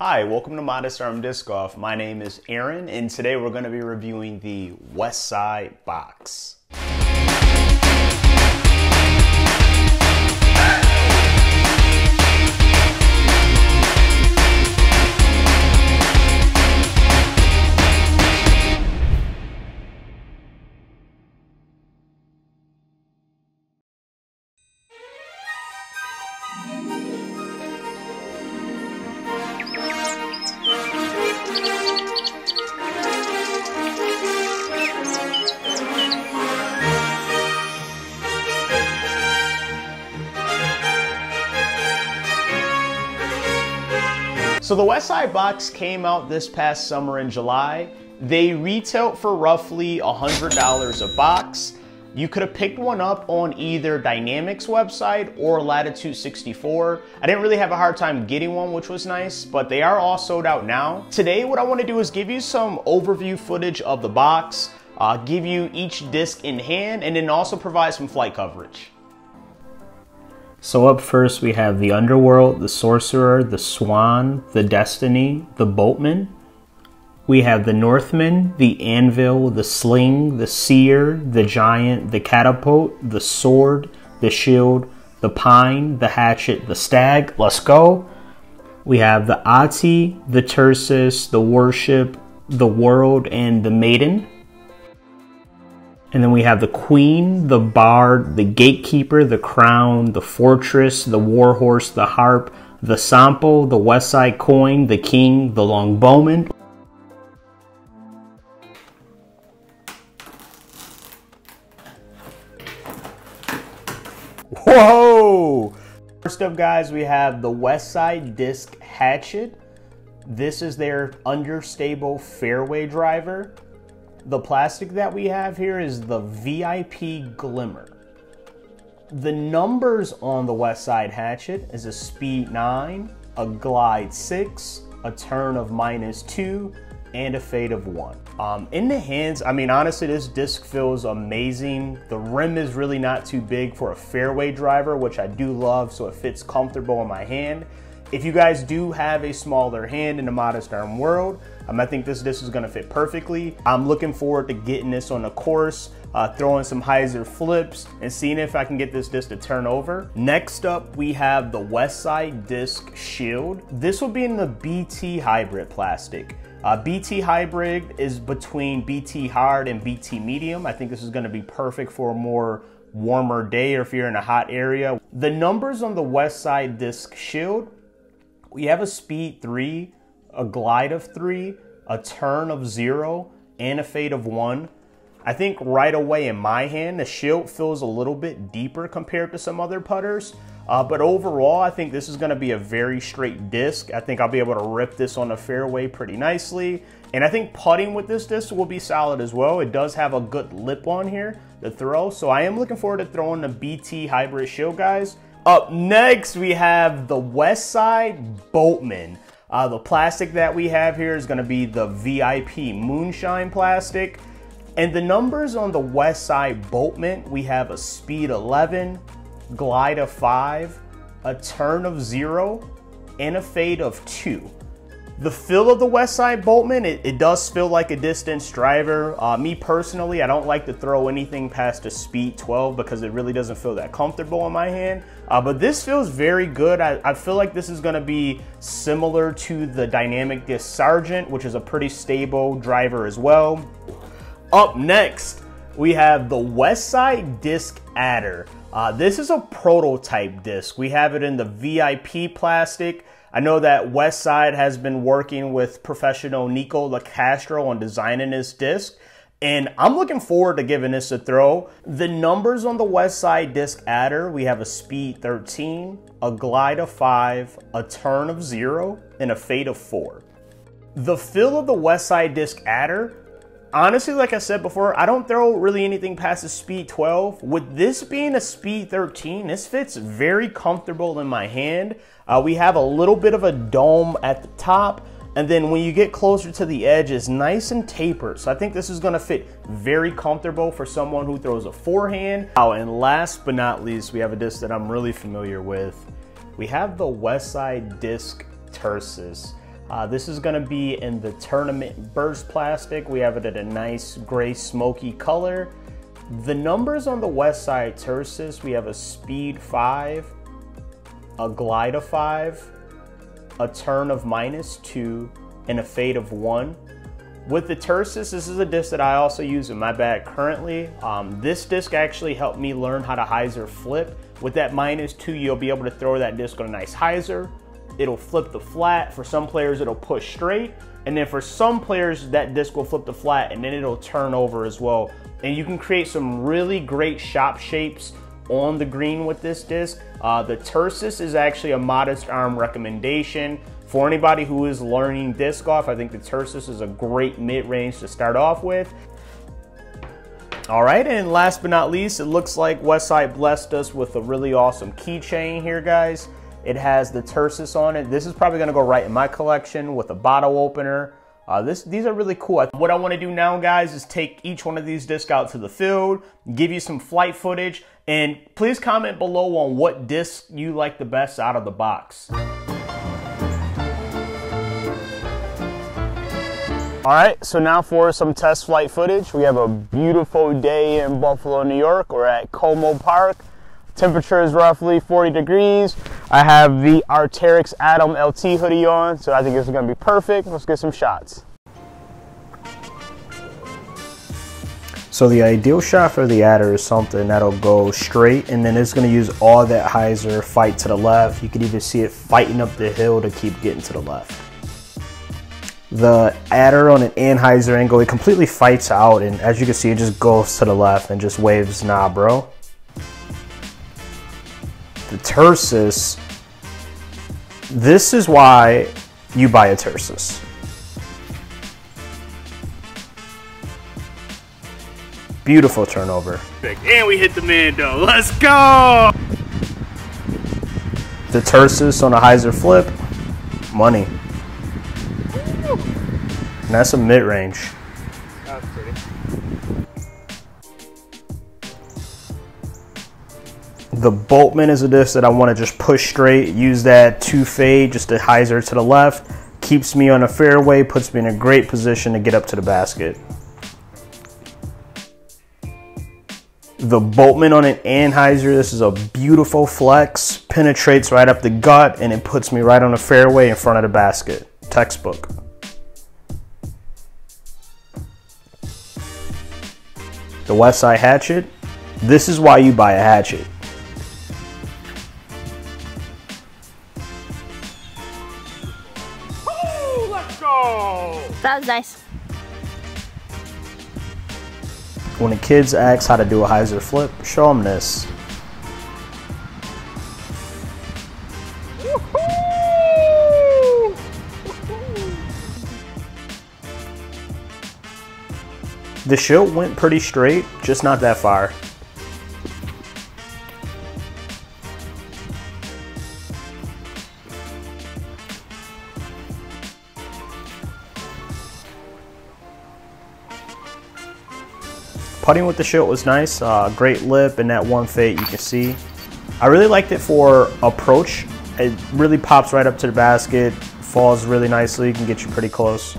Hi, welcome to Modest Arm Disc Golf. My name is Aaron, and today we're going to be reviewing the Westside box. So the Westside box came out this past summer in July. They retailed for roughly $100 a box. You could have picked one up on either Dynamic's website or Latitude 64. I didn't really have a hard time getting one, which was nice, but they are all sold out now. Today, what I want to do is give you some overview footage of the box, give you each disc in hand, and then also provide some flight coverage. So up first we have the Underworld, the Sorcerer, the Swan, the Destiny, the Boatman. We have the Northman, the Anvil, the Sling, the Seer, the Giant, the Catapult, the Sword, the Shield, the Pine, the Hatchet, the Stag. Let's go. We have the Ati, the Tursas, the Worship, the World, and the Maiden. And then we have the Queen, the Bard, the Gatekeeper, the Crown, the Fortress, the Warhorse, the Harp, the Sampo, the Westside Coin, the King, the Longbowman. Whoa! First up, guys, we have the Westside Disc Hatchet. This is their understable fairway driver. The plastic that we have here is the VIP Glimmer. The numbers on the Westside Hatchet is a speed 9, a glide 6, a turn of -2, and a fade of 1. In the hands, I mean, honestly, this disc feels amazing. The rim is really not too big for a fairway driver, which I do love, so it fits comfortable in my hand. If you guys do have a smaller hand in the modest arm world, I think this disc is gonna fit perfectly. I'm looking forward to getting this on the course, throwing some hyzer flips, and seeing if I can get this disc to turn over. Next up, we have the Westside Disc Shield. This will be in the BT Hybrid plastic. BT Hybrid is between BT Hard and BT Medium. I think this is gonna be perfect for a more warmer day or if you're in a hot area. The numbers on the Westside Disc Shield, we have a speed 3, a glide of 3, a turn of 0, and a fade of 1. I think right away in my hand, the Shield feels a little bit deeper compared to some other putters. But overall, I think this is gonna be a very straight disc. I think I'll be able to rip this on the fairway pretty nicely. And I think putting with this disc will be solid as well. It does have a good lip on here to throw. So I am looking forward to throwing the BT Hybrid Shield, guys. Up next, we have the Westside Boatman. The plastic that we have here is gonna be the VIP Moonshine plastic. And the numbers on the Westside Boatman, we have a speed 11, glide of 5, a turn of 0, and a fade of 2. The feel of the Westside Boatman, it does feel like a distance driver. Me personally, I don't like to throw anything past a speed 12 because it really doesn't feel that comfortable in my hand. But this feels very good. I feel like this is gonna be similar to the Dynamic Disc Sergeant, which is a pretty stable driver as well. Up next, we have the Westside Discs Adder. This is a prototype disc. We have it in the VIP plastic. I know that Westside has been working with professional Nico LaCastro on designing this disc, and I'm looking forward to giving this a throw. The numbers on the Westside Disc Adder, we have a speed 13, a glide of 5, a turn of 0, and a fade of 4. The feel of the Westside Disc Adder, honestly, like I said before, I don't throw really anything past a speed 12. With this being a speed 13, this fits very comfortable in my hand. We have a little bit of a dome at the top, and then when you get closer to the edge, it's nice and tapered. So I think this is gonna fit very comfortable for someone who throws a forehand. Oh, and last but not least, we have a disc that I'm really familiar with. We have the Westside Disc Tursas. This is going to be in the tournament burst plastic. We have it at a nice gray smoky color. The numbers on the Westside Tursas, we have a speed 5, a glide of 5, a turn of -2, and a fade of 1. With the Tursas, this is a disc that I also use in my bag currently. This disc actually helped me learn how to hyzer flip. With that -2, you'll be able to throw that disc on a nice hyzer. It'll flip the flat. For some players, it'll push straight. And then for some players, that disc will flip the flat and then it'll turn over as well. And you can create some really great shop shapes on the green with this disc. The Tursas is actually a modest arm recommendation. For anybody who is learning disc golf, I think the Tursas is a great mid-range to start off with. All right, and last but not least, it looks like Westside blessed us with a really awesome keychain here, guys. It has the Tursas on it. This is probably gonna go right in my collection with a bottle opener. These are really cool. What I wanna do now, guys, is take each one of these discs out to the field, give you some flight footage, and please comment below on what disc you like the best out of the box. All right, so now for some test flight footage. We have a beautiful day in Buffalo, New York. We're at Como Park. Temperature is roughly 40 degrees. I have the Arc'teryx Atom LT hoodie on, so I think this is gonna be perfect. Let's get some shots. So the ideal shot for the Adder is something that'll go straight, and then it's gonna use all that hyzer, fight to the left. You can even see it fighting up the hill to keep getting to the left. The Adder on an anhyzer angle, it completely fights out, and as you can see, it just goes to the left and just waves, nah, bro. The Tursas, this is why you buy a Tursas. Beautiful turnover. And we hit the man though, let's go! The Tursas on a hyzer flip, money. And that's a mid-range. That's pretty. The Boatman is a disc that I want to just push straight, use that 2 fade just to hyzer to the left, keeps me on a fairway, puts me in a great position to get up to the basket. The Boatman on an anhyzer, this is a beautiful flex, penetrates right up the gut, and it puts me right on the fairway in front of the basket. Textbook. The Westside Hatchet, this is why you buy a Hatchet. Oh, let's go! That was nice. When the kids ask how to do a hyzer flip, show them this. The shot went pretty straight, just not that far. Putting with the shot was nice, great lip and that 1 fade you can see. I really liked it for approach. It really pops right up to the basket, falls really nicely, can get you pretty close.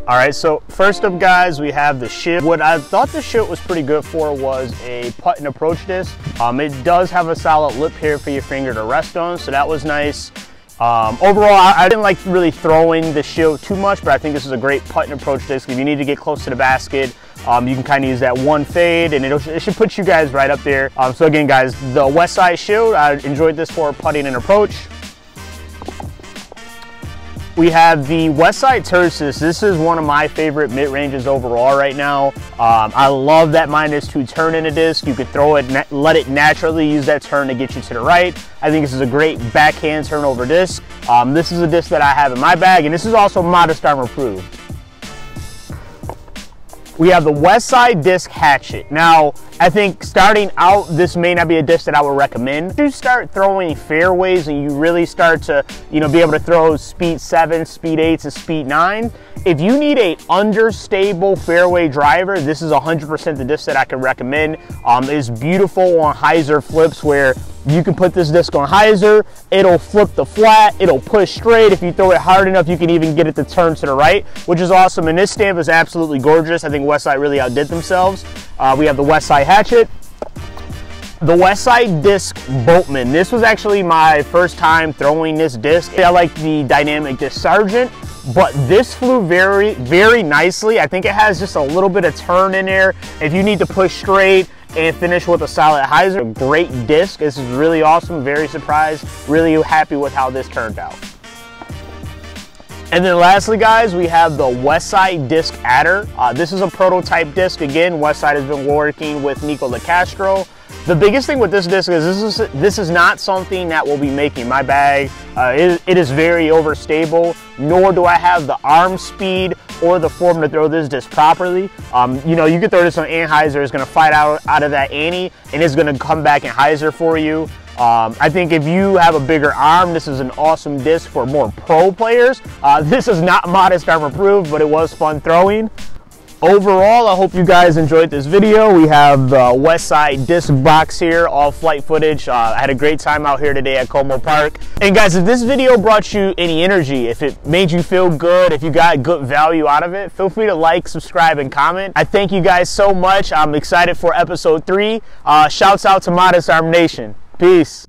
All right, so first up, guys, we have the ship. What I thought the ship was pretty good for was a putt and approach disc. It does have a solid lip here for your finger to rest on, so that was nice. Overall, I didn't like really throwing the ship too much, but I think this is a great putt and approach disc. If you need to get close to the basket, you can kind of use that 1 fade, and it should put you guys right up there. So again, guys, the Westside Shield, I enjoyed this for putting and approach. We have the Westside Tursas. This is one of my favorite mid-ranges overall right now. I love that -2 turn in a disc. You could throw it, let it naturally use that turn to get you to the right. I think this is a great backhand turnover disc. This is a disc that I have in my bag, and this is also modest arm approved. We have the Westside Discs Hatchet. Now, I think starting out, this may not be a disc that I would recommend. If you start throwing fairways and you really start to, be able to throw speed 7, speed 8s, and speed 9, If you need a understable fairway driver, this is 100% the disc that I can recommend. It's beautiful on hyzer flips where you can put this disc on hyzer, it'll flip the flat, it'll push straight. If you throw it hard enough, you can even get it to turn to the right, which is awesome. And this stamp is absolutely gorgeous. I think Westside really outdid themselves. We have the Westside Hatchet, the Westside Discs Boatman. This was actually my first time throwing this disc. I like the Dynamic Disc Sergeant, but this flew very, very nicely. I think it has just a little bit of turn in there. If you need to push straight and finish with a solid hyzer, great disc. This is really awesome, very surprised, really happy with how this turned out. And then lastly, guys, we have the Westside Discs Adder. This is a prototype disc. Again, Westside has been working with Nico LaCastro. The biggest thing with this disc is this is not something that will be making my bag. It is very overstable, nor do I have the arm speed or the form to throw this disc properly. You know, you can throw this on anhyzer, it's gonna fight out of that ante, and it's gonna come back in hyzer for you. I think if you have a bigger arm, this is an awesome disc for more pro players. This is not Modest Arm approved, but it was fun throwing. Overall, I hope you guys enjoyed this video. We have the Westside Disc Box here, all flight footage. I had a great time out here today at Como Park. And guys, if this video brought you any energy, if it made you feel good, if you got good value out of it, feel free to like, subscribe, and comment. I thank you guys so much. I'm excited for episode 3. Shouts out to Modest Arm Nation. Peace.